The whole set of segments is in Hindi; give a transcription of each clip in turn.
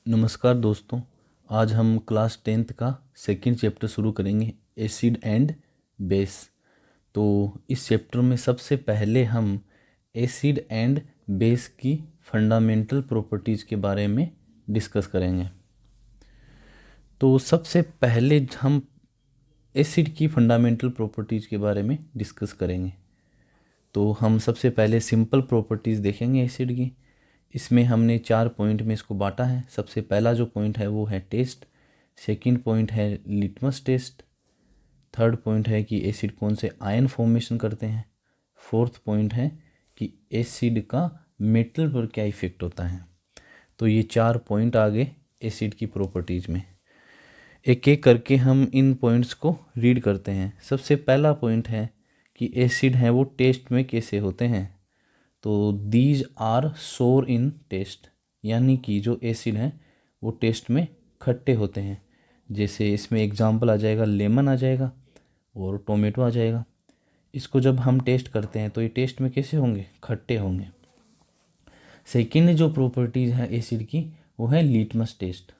नमस्कार दोस्तों। आज हम क्लास 10th का सेकंड चैप्टर शुरू करेंगे, एसिड एंड बेस। तो इस चैप्टर में सबसे पहले हम एसिड एंड बेस की फंडामेंटल प्रॉपर्टीज़ के बारे में डिस्कस करेंगे। तो सबसे पहले हम एसिड की फंडामेंटल प्रॉपर्टीज़ के बारे में डिस्कस करेंगे। तो हम सबसे पहले सिंपल प्रॉपर्टीज़ देखेंगे एसिड की। इसमें हमने 4 पॉइंट में इसको बांटा है। सबसे पहला जो पॉइंट है वो है टेस्ट, सेकंड पॉइंट है लिटमस टेस्ट, थर्ड पॉइंट है कि एसिड कौन से आयन फॉर्मेशन करते हैं, फोर्थ पॉइंट है कि एसिड का मेटल पर क्या इफेक्ट होता है। तो ये 4 पॉइंट आ गए एसिड की प्रॉपर्टीज़ में। एक एक करके हम इन पॉइंट्स को रीड करते हैं। सबसे पहला पॉइंट है कि एसिड हैं वो टेस्ट में कैसे होते हैं। तो दीज आर सोर इन टेस्ट, यानी कि जो एसिड हैं वो टेस्ट में खट्टे होते हैं। जैसे इसमें एग्जांपल आ जाएगा, लेमन आ जाएगा और टोमेटो आ जाएगा। इसको जब हम टेस्ट करते हैं तो ये टेस्ट में कैसे होंगे, खट्टे होंगे। सेकेंड जो प्रॉपर्टीज़ है एसिड की वो है लिटमस टेस्ट।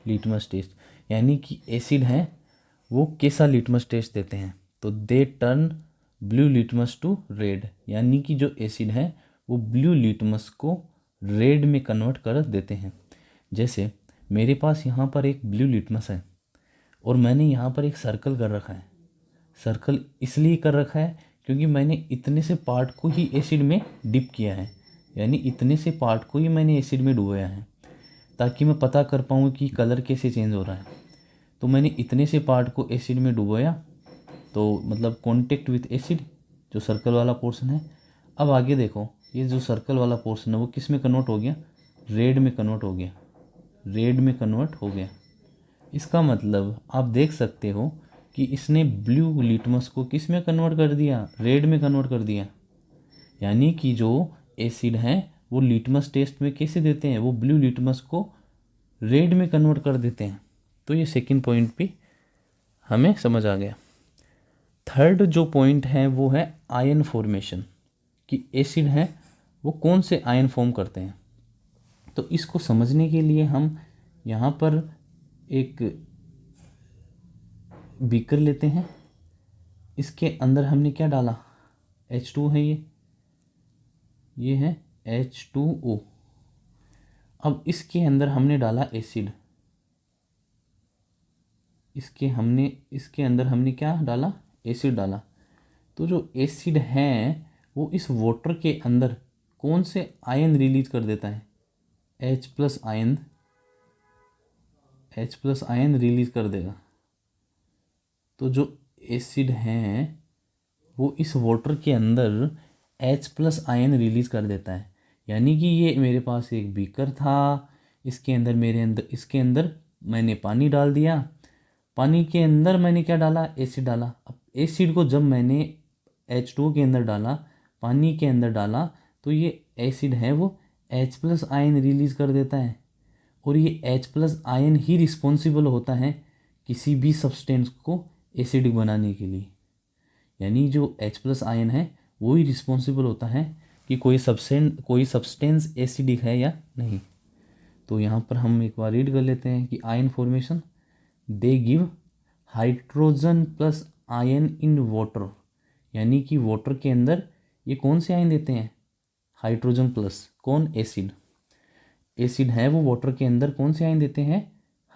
लिटमस टेस्ट यानी कि एसिड हैं वो कैसा लिटमस टेस्ट देते हैं। तो they turn blue litmus to red, यानी कि जो एसिड है वो ब्लू लिटमस को रेड में कन्वर्ट कर देते हैं। जैसे मेरे पास यहाँ पर एक ब्लू लिटमस है और मैंने यहाँ पर एक सर्कल कर रखा है। सर्कल इसलिए कर रखा है क्योंकि मैंने इतने से पार्ट को ही एसिड में डिप किया है, यानी इतने से पार्ट को ही मैंने एसिड में डुबोया है ताकि मैं पता कर पाऊँ कि कलर कैसे चेंज हो रहा है। तो मैंने इतने से पार्ट को एसिड में डुबोया, तो मतलब कांटेक्ट विथ एसिड जो सर्कल वाला पोर्शन है। अब आगे देखो, ये जो सर्कल वाला पोर्शन है वो किस में कन्वर्ट हो गया, रेड में कन्वर्ट हो गया। रेड में कन्वर्ट हो गया। इसका मतलब आप देख सकते हो कि इसने ब्लू लिटमस को किस में कन्वर्ट कर दिया, रेड में कन्वर्ट कर दिया। यानी कि जो एसिड हैं वो लिटमस टेस्ट में कैसे देते हैं, वो ब्लू लिटमस को रेड में कन्वर्ट कर देते हैं। तो ये सेकंड पॉइंट भी हमें समझ आ गया। थर्ड जो पॉइंट है वो है आयन फॉर्मेशन, कि एसिड हैं वो कौन से आयन फॉर्म करते हैं। तो इसको समझने के लिए हम यहाँ पर एक बीकर लेते हैं। इसके अंदर हमने क्या डाला, H2 है, ये है H2O। अब इसके अंदर हमने डाला एसिड। इसके अंदर हमने क्या डाला, एसिड डाला। तो जो एसिड है वो इस वाटर के अंदर कौन से आयन रिलीज कर देता है, H plus ion, H plus ion release कर देगा। तो जो एसिड है वो इस वाटर के अंदर H प्लस आयन रिलीज कर देता है। यानी कि ये मेरे पास एक बीकर था, इसके अंदर मैंने पानी डाल दिया। पानी के अंदर मैंने क्या डाला, एसिड डाला। अब एसिड को जब मैंने H2 के अंदर डाला, पानी के अंदर डाला, तो ये एसिड है वो H प्लस आयन रिलीज कर देता है। और ये H प्लस आयन ही रिस्पॉन्सिबल होता है किसी भी सब्सटेंस को एसिडिक बनाने के लिए। यानी जो H प्लस आयन है वो ही रिस्पॉन्सिबल होता है कि कोई सब्सटेंस एसिडिक है या नहीं। तो यहाँ पर हम एक बार रीड कर लेते हैं कि ion formation, they give hydrogen plus ion in water. यानी कि वाटर के अंदर ये कौन से आयन देते हैं, हाइड्रोजन प्लस, कौन, एसिड। एसिड है वो वाटर के अंदर कौन से आयन देते हैं,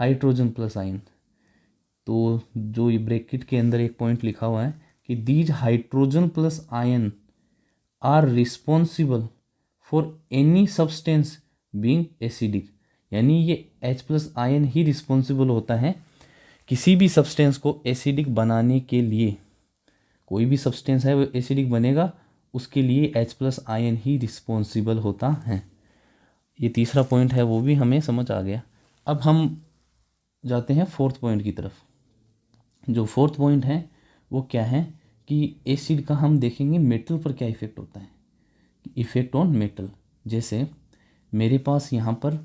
हाइड्रोजन प्लस आयन। तो जो ये ब्रैकेट के अंदर एक पॉइंट लिखा हुआ है कि these hydrogen plus ion are responsible for any substance being acidic. यानी ये H प्लस आयन ही रिस्पॉन्सिबल होता है किसी भी सब्सटेंस को एसिडिक बनाने के लिए। कोई भी सब्सटेंस है वो एसिडिक बनेगा, उसके लिए H प्लस आयन ही रिस्पॉन्सिबल होता है। ये तीसरा पॉइंट है वो भी हमें समझ आ गया। अब हम जाते हैं फोर्थ पॉइंट की तरफ। जो फोर्थ पॉइंट है वो क्या है कि एसिड का हम देखेंगे मेटल पर क्या इफ़ेक्ट होता है, इफ़ेक्ट ऑन मेटल। जैसे मेरे पास यहाँ पर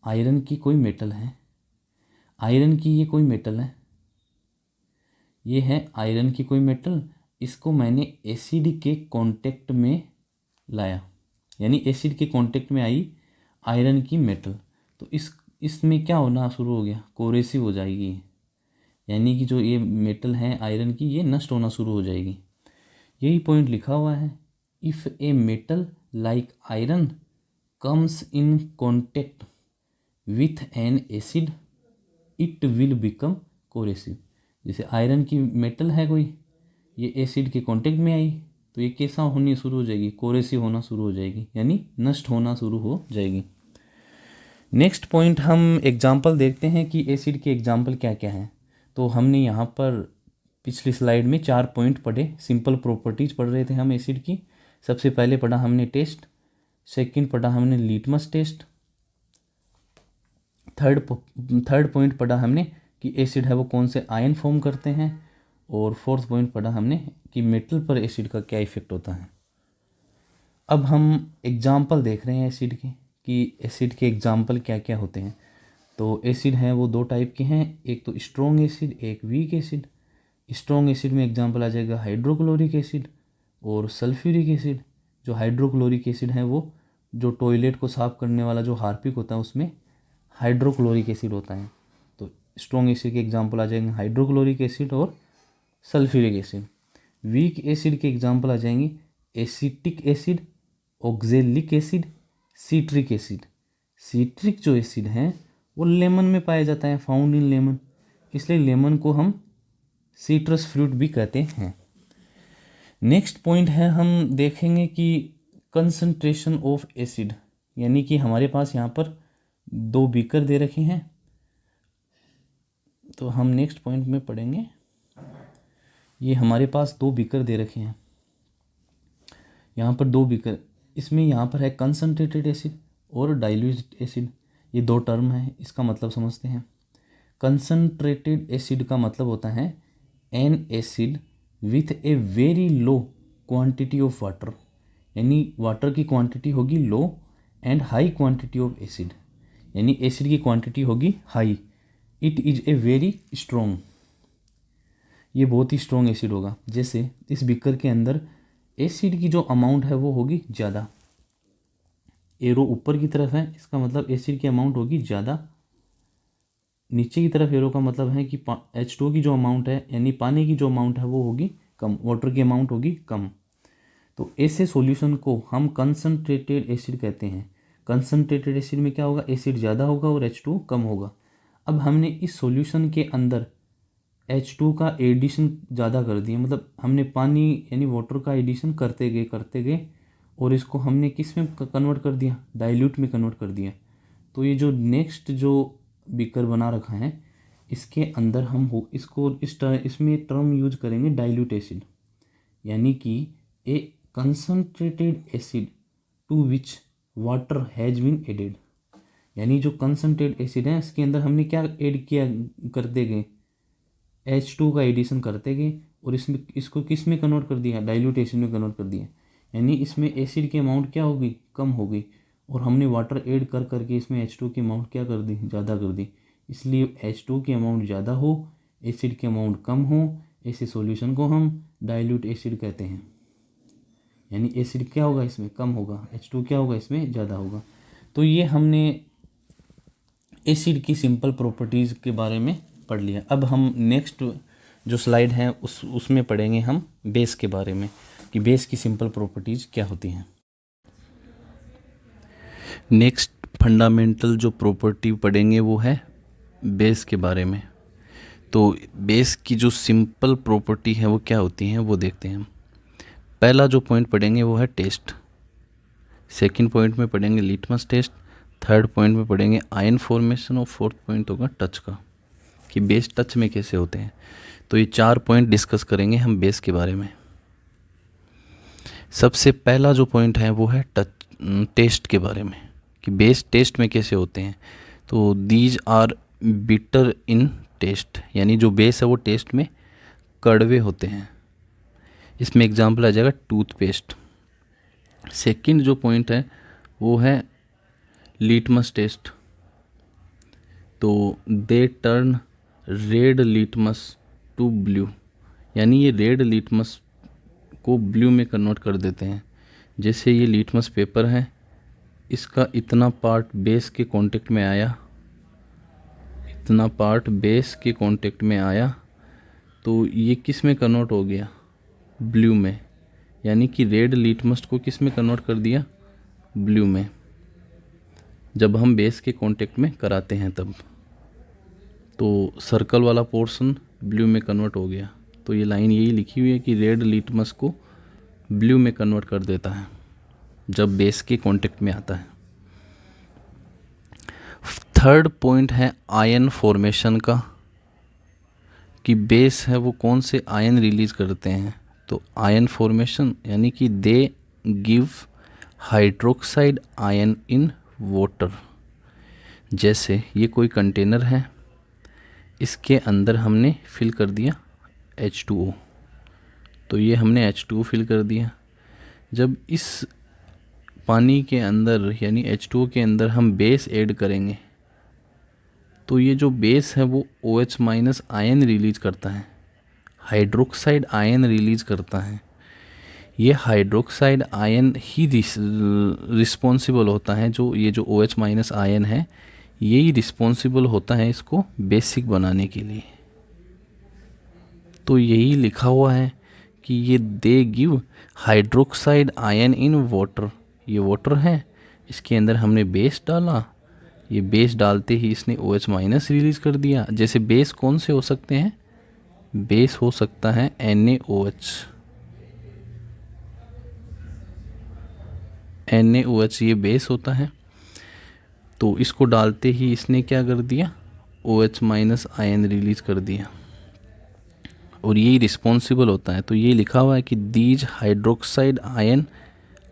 आयरन की कोई मेटल है, आयरन की ये कोई मेटल है, ये है आयरन की कोई मेटल। इसको मैंने एसिड के कांटेक्ट में लाया, यानी एसिड के कांटेक्ट में आई आयरन की मेटल। तो इसमें क्या होना शुरू हो गया, कोरेसिव हो जाएगी, यानी कि जो ये मेटल है आयरन की, ये नष्ट होना शुरू हो जाएगी। यही पॉइंट लिखा हुआ है, if a metal like iron comes in contact with an acid it will become coercive. जैसे आयरन की मेटल है कोई, ये एसिड के कांटेक्ट में आई तो ये कैसा होनी शुरू हो जाएगी, कोरेसिव होना शुरू हो जाएगी, यानी नष्ट होना शुरू हो जाएगी। नेक्स्ट पॉइंट हम एग्जाम्पल देखते हैं कि एसिड के एग्जाम्पल क्या क्या हैं। तो हमने यहाँ पर पिछली स्लाइड में 4 पॉइंट पढ़े, सिंपल प्रॉपर्टीज़ पढ़ रहे थे हम एसिड की। सबसे पहले पढ़ा हमने टेस्ट, सेकंड पढ़ा हमने लिटमस टेस्ट, थर्ड पॉइंट पढ़ा हमने कि एसिड है वो कौन से आयन फॉर्म करते हैं, और फोर्थ पॉइंट पढ़ा हमने कि मेटल पर एसिड का क्या इफेक्ट होता है। अब हम एग्जाम्पल देख रहे हैं एसिड के कि एसिड के एग्जाम्पल क्या क्या होते हैं। तो एसिड हैं वो 2 टाइप के हैं, एक तो स्ट्रॉन्ग एसिड, एक वीक एसिड। स्ट्रॉन्ग एसिड में एग्जाम्पल आ जाएगा हाइड्रोक्लोरिक एसिड और सल्फ्यूरिक एसिड। जो हाइड्रोक्लोरिक एसिड है वो जो टॉयलेट को साफ़ करने वाला जो हार्पिक होता है उसमें हाइड्रोक्लोरिक एसिड होता है। तो स्ट्रॉन्ग एसिड के एग्जाम्पल आ जाएंगे हाइड्रोक्लोरिक एसिड और सल्फ्यूरिक एसिड। वीक एसिड के एग्जाम्पल आ जाएंगे acetic acid, oxalic acid, citric acid. Citric जो एसिड है वो लेमन में पाया जाता है, फाउंड इन लेमन, इसलिए लेमन को हम सिट्रस फ्रूट भी कहते हैं। नेक्स्ट पॉइंट है, हम देखेंगे कि कंसंट्रेशन ऑफ एसिड, यानी कि हमारे पास यहाँ पर 2 बीकर दे रखे हैं। तो हम नेक्स्ट पॉइंट में पढ़ेंगे, ये हमारे पास 2 बीकर दे रखे हैं, यहाँ पर 2 बीकर, इसमें यहाँ पर है कंसंट्रेटेड एसिड और डाइल्यूटेड एसिड। ये 2 टर्म है, इसका मतलब समझते हैं। कंसंट्रेटेड एसिड का मतलब होता है an acid with a very low quantity of water, यानी वाटर की क्वांटिटी होगी low and high quantity of acid, यानी एसिड की क्वांटिटी होगी high. It is a very strong, ये बहुत ही स्ट्रॉन्ग एसिड होगा। जैसे इस बीकर के अंदर एसिड की जो अमाउंट है वो होगी ज़्यादा, एरो ऊपर की तरफ है, इसका मतलब एसिड की अमाउंट होगी ज़्यादा। नीचे की तरफ एरो का मतलब है कि H2 की जो अमाउंट है, यानी पानी की जो अमाउंट है वो होगी कम, वाटर की अमाउंट होगी कम। तो ऐसे सॉल्यूशन को हम कंसंट्रेटेड एसिड कहते हैं। कंसंट्रेटेड एसिड में क्या होगा, एसिड ज़्यादा होगा और H2 कम होगा। अब हमने इस सॉल्यूशन के अंदर H2 का एडिशन ज़्यादा कर दिया, मतलब हमने पानी यानी वाटर का एडिशन करते गए और इसको हमने किस में कन्वर्ट कर दिया, डाइल्यूट में कन्वर्ट कर दिया। तो ये जो नेक्स्ट जो बीकर बना रखा है इसके अंदर हम इसको इसमें टर्म यूज करेंगे डाइल्यूट एसिड, यानी कि a concentrated acid to which water has been added, यानी जो कंसंट्रेटेड एसिड है इसके अंदर हमने क्या ऐड किया, करते गए H2 का एडिशन करते गए और इसको किस में कन्वर्ट कर दिया, डाइल्यूट एसिड में कन्वर्ट कर दिया, यानी इसमें एसिड की अमाउंट क्या होगी, कम हो गई, और हमने वाटर ऐड कर करके इसमें H2 की अमाउंट क्या कर दी, ज़्यादा कर दी। इसलिए H2 की अमाउंट ज़्यादा हो, एसिड की अमाउंट कम हो, ऐसे सॉल्यूशन को हम डाइल्यूट एसिड कहते हैं। यानी एसिड क्या होगा इसमें कम होगा, H2 क्या होगा इसमें ज़्यादा होगा। तो ये हमने एसिड की सिंपल प्रॉपर्टीज़ के बारे में पढ़ लिया। अब हम नेक्स्ट जो स्लाइड है उसमें पढ़ेंगे हम बेस के बारे में, कि बेस की सिंपल प्रॉपर्टीज़ क्या होती हैं। नेक्स्ट फंडामेंटल जो प्रॉपर्टी पढ़ेंगे वो है बेस के बारे में। तो बेस की जो सिंपल प्रॉपर्टी है वो क्या होती हैं वो देखते हैं। पहला जो पॉइंट पढ़ेंगे वो है टेस्ट, सेकंड पॉइंट में पढ़ेंगे लिटमस टेस्ट, थर्ड पॉइंट में पढ़ेंगे आयन फॉर्मेशन और फोर्थ पॉइंट होगा टच का, कि बेस टच में कैसे होते हैं। तो ये 4 पॉइंट डिस्कस करेंगे हम बेस के बारे में। सबसे पहला जो पॉइंट है वो है टेस्ट के बारे में, कि बेस टेस्ट में कैसे होते हैं। तो these are bitter in taste, यानी जो बेस है वो टेस्ट में कड़वे होते हैं। इसमें एग्जांपल आ जाएगा टूथपेस्ट। सेकंड जो पॉइंट है वो है लिटमस टेस्ट। तो they turn red litmus to blue, यानी ये रेड लिटमस को ब्लू में कन्वर्ट कर देते हैं। जैसे ये लिटमस पेपर है, इसका इतना पार्ट बेस के कांटेक्ट में आया इतना पार्ट बेस के कांटेक्ट में आया तो ये किस में कन्वर्ट हो गया, ब्लू में, यानी कि रेड लिटमस को किस में कन्वर्ट कर दिया, ब्लू में, जब हम बेस के कांटेक्ट में कराते हैं तब। तो सर्कल वाला पोर्शन ब्लू में कन्वर्ट हो गया। तो ये लाइन यही लिखी हुई है कि रेड लिटमस को ब्लू में कन्वर्ट कर देता है जब बेस के कांटेक्ट में आता है। थर्ड पॉइंट है आयन फॉर्मेशन का, कि बेस है वो कौन से आयन रिलीज करते हैं। तो आयन फॉर्मेशन यानी कि they give hydroxide ion in water. जैसे ये कोई कंटेनर है, इसके अंदर हमने फिल कर दिया H2O, तो ये हमने H2O फिल कर दिया। जब इस पानी के अंदर यानी H2O के अंदर हम बेस ऐड करेंगे तो ये जो बेस है वो OH माइनस आयन रिलीज करता है, हाइड्रोक्साइड आयन रिलीज करता है। ये हाइड्रोक्साइड आयन ही रिस्पॉन्सिबल होता है, जो ये जो OH माइनस आयन है यही रिस्पॉन्सिबल होता है इसको बेसिक बनाने के लिए। तो यही लिखा हुआ है कि ये they give hydroxide ion in water. ये वाटर है, इसके अंदर हमने बेस डाला, ये बेस डालते ही इसने OH माइनस रिलीज कर दिया। जैसे बेस कौन से हो सकते हैं, बेस हो सकता है NaOH। NaOH ये बेस होता है। तो इसको डालते ही इसने क्या कर दिया, OH माइनस आयन रिलीज कर दिया और यही रिस्पॉन्सिबल होता है। तो ये लिखा हुआ है कि these hydroxide ion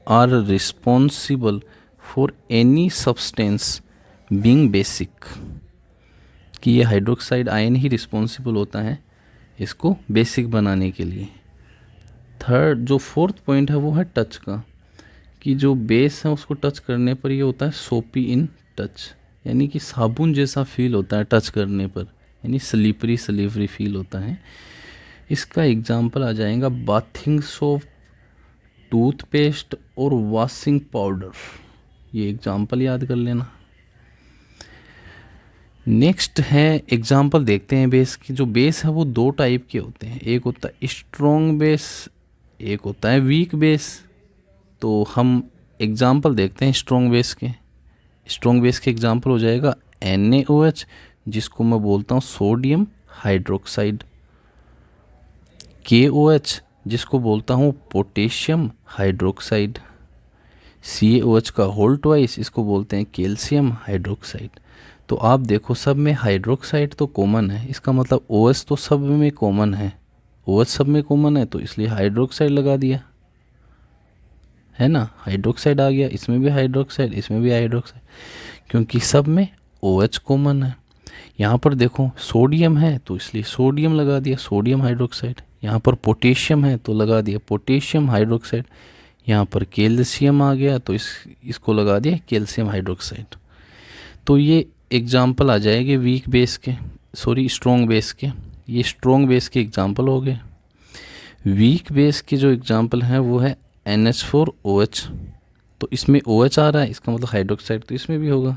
are responsible for any substance being basic, कि ये हाइड्रोक्साइड आयन ही रिस्पॉन्सिबल होता है इसको बेसिक बनाने के लिए। जो फोर्थ पॉइंट है वो है टच का, कि जो बेस है उसको टच करने पर ये होता है सोपी इन टच, यानी कि साबुन जैसा फील होता है टच करने पर, यानी स्लिपरी स्लिपरी फील होता है। इसका एग्जाम्पल आ जाएगा बाथिंग सोप, टूथपेस्ट और वॉशिंग पाउडर। ये एग्जाम्पल याद कर लेना। नेक्स्ट है एग्जाम्पल देखते हैं बेस की। जो बेस है वो दो टाइप के होते हैं, एक होता है स्ट्रॉन्ग बेस, एक होता है वीक बेस। तो हम एग्जाम्पल देखते हैं स्ट्रॉन्ग बेस के। स्ट्रॉन्ग बेस के एग्जाम्पल हो जाएगा NaOH, जिसको मैं बोलता हूँ सोडियम हाइड्रोक्साइड, KOH जिसको बोलता हूँ पोटेशियम हाइड्रोक्साइड, CaOH का होल ट्वाइस इसको बोलते हैं कैल्शियम हाइड्रोक्साइड। तो आप देखो सब में हाइड्रोक्साइड तो कॉमन है, इसका मतलब OH तो सब में कॉमन है, OH सब में कॉमन है तो इसलिए हाइड्रोक्साइड लगा दिया, है ना, हाइड्रोक्साइड आ गया, इसमें भी हाइड्रोक्साइड, इसमें भी हाइड्रोक्साइड, क्योंकि सब में OH कॉमन है। यहाँ पर देखो सोडियम है तो इसलिए सोडियम लगा दिया, सोडियम हाइड्रोक्साइड। यहाँ पर पोटेशियम है तो लगा दिया पोटेशियम हाइड्रोक्साइड। यहाँ पर कैल्शियम आ गया तो इसको लगा दिया कैल्शियम हाइड्रोक्साइड। तो ये एग्जाम्पल आ जाएंगे वीक बेस के, स्ट्रॉन्ग बेस के। ये स्ट्रॉन्ग बेस के एग्जाम्पल हो गए। वीक बेस के जो एग्जाम्पल हैं वो है NH4OH। तो इसमें OH आ रहा है, इसका मतलब हाइड्रोक्साइड तो इसमें भी होगा।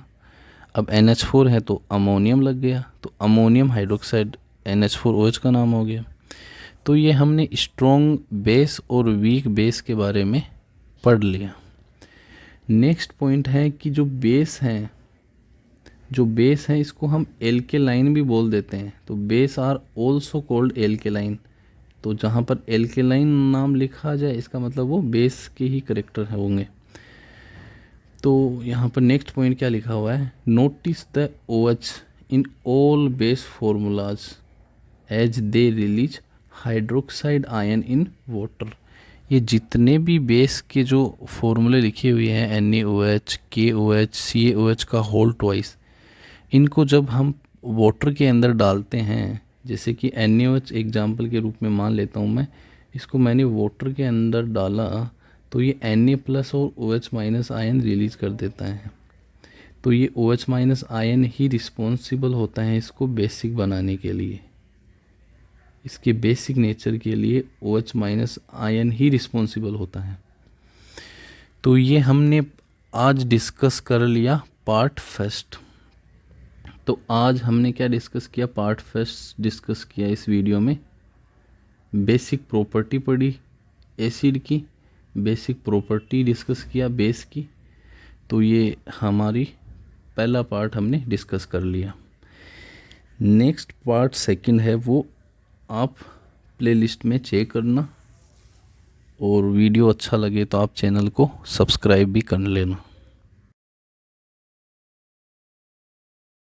अब NH4 है तो अमोनियम लग गया, तो अमोनियम हाइड्रोक्साइड NH4OH का नाम हो गया। तो ये हमने स्ट्रॉन्ग बेस और वीक बेस के बारे में पढ़ लिया। नेक्स्ट पॉइंट है कि जो बेस है इसको हम एल्केलाइन भी बोल देते हैं। तो base are also called alkaline. तो जहाँ पर एल्केलाइन नाम लिखा जाए इसका मतलब वो बेस के ही करेक्टर होंगे। तो यहाँ पर नेक्स्ट पॉइंट क्या लिखा हुआ है, notice the OH in all base formulas as they release hydroxide ion in water. ये जितने भी बेस के जो फॉर्मूले लिखे हुए हैं NaOH, KOH, CaOH का होल ट्वाइस, इनको जब हम वाटर के अंदर डालते हैं, जैसे कि NaOH एग्जाम्पल के रूप में मान लेता हूँ मैं, इसको मैंने वाटर के अंदर डाला तो ये Na प्लस और OH माइनस आयन रिलीज कर देता है। तो ये OH माइनस आयन ही रिस्पॉन्सिबल होता है इसको बेसिक बनाने के लिए, इसके बेसिक नेचर के लिए OH माइनस आयन ही रिस्पॉन्सिबल होता है। तो ये हमने आज डिस्कस कर लिया पार्ट फर्स्ट। तो आज हमने क्या डिस्कस किया, पार्ट फर्स्ट डिस्कस किया इस वीडियो में, बेसिक प्रॉपर्टी पढ़ी एसिड की, बेसिक प्रॉपर्टी डिस्कस किया बेस की। तो ये हमारी पहला पार्ट हमने डिस्कस कर लिया। नेक्स्ट पार्ट सेकंड है, वो आप प्लेलिस्ट में चेक करना, और वीडियो अच्छा लगे तो आप चैनल को सब्सक्राइब भी कर लेना।